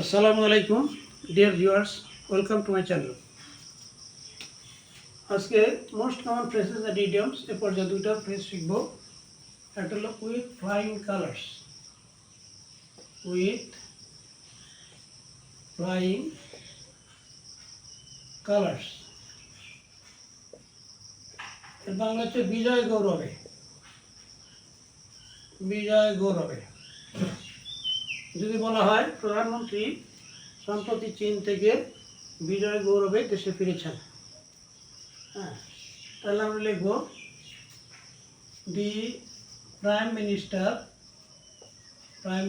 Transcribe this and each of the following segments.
Assalamualaikum, dear viewers. Welcome to my channel. আজকে most common phrases and idioms এ পর্যায়ে দুইটা ফ্রেজ শিখব। একটা হলো with flying colours. With flying colours এর বাংলা হচ্ছে বিজয় গৌরবে। বিজয় গৌরবে যদি বলা হয় প্রধানমন্ত্রী সম্প্রতি চীন থেকে বিজয় গৌরবে দেশে ফিরেছেন, হ্যাঁ, তাহলে আমরা লিখব দি প্রাইম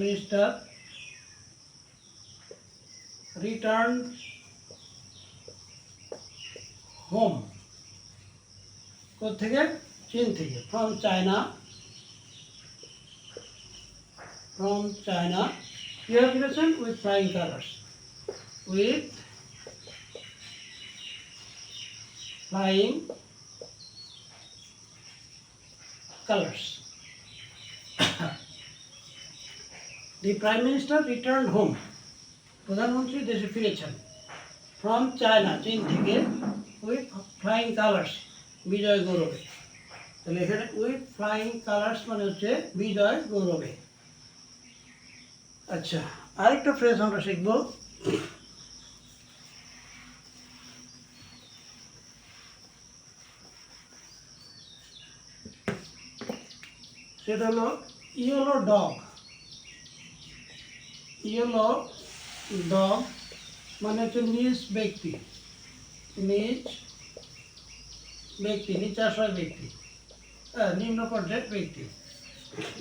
মিনিস্টার রিটার্ন হোম। কোথা থেকে? চীন থেকে। ফ্রম চায়না কিভাবে ফিরেছেন? With flying colours. With flying colors. The Prime Minister returned home. প্রধানমন্ত্রী দেশে ফিরেছেন। ফ্রম চায়না, চীন থেকে, উইথ ফ্লাইং কালার্স, বিজয় গৌরবে। তাহলে এখানে উইথ ফ্লাইং কালার্স মানে হচ্ছে বিজয় গৌরবে। আচ্ছা, আরেকটা ফ্রেজ আমরা শিখব। সেটা হলো ইয়েলো ডগ। ইয়েলো ডগ মানে হচ্ছে নিজ ব্যক্তি, নিচাশয় ব্যক্তি, নিম্ন পর্যায়ের ব্যক্তি,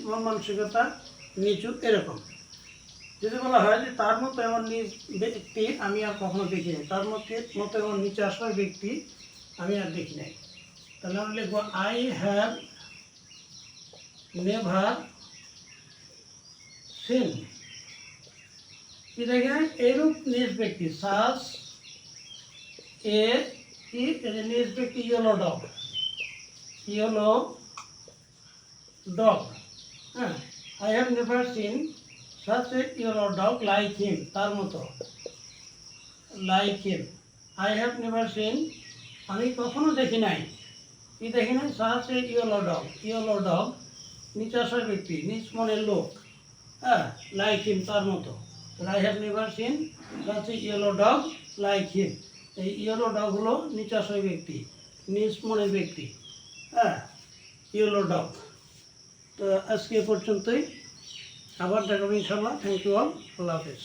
মন মানসিকতা নিচু, এরকম। যদি বলা হয় যে তার মতো এমন নিজ ব্যক্তি আমি আর কখনো দেখি নাই, তার মতো এমন নিচাশয় ব্যক্তি আমি আর দেখি নাই, তাহলে আমরা লিখবো আই হ্যাভ নেভার সিন। কি দেখেন? এরূপ নিজ ব্যক্তি, সাস এ কি নিজ ব্যক্তি, ইয়েলো ডগ, হ্যাঁ। I have never seen such a yellow dog like him, তার মতো, like him. I have never seen, আমি কখনো দেখি নাই। কি দেখি নাই? সাচ এ ইয়েলো ডগ, নিচাশয় ব্যক্তি, নিজ মনের লোক, হ্যাঁ, লাইক হিম, তার মতো। I have never seen such a yellow dog like him. এই ইয়েলো ডগ হলো নিচাশয় ব্যক্তি, নিজ মনের ব্যক্তি, হ্যাঁ, ইয়েলো ডগ। তো আজকে পর্যন্তই, আবার দেখাবো ইনশাল্লাহ। থ্যাংক ইউ অল, আল্লাহ হাফেজ।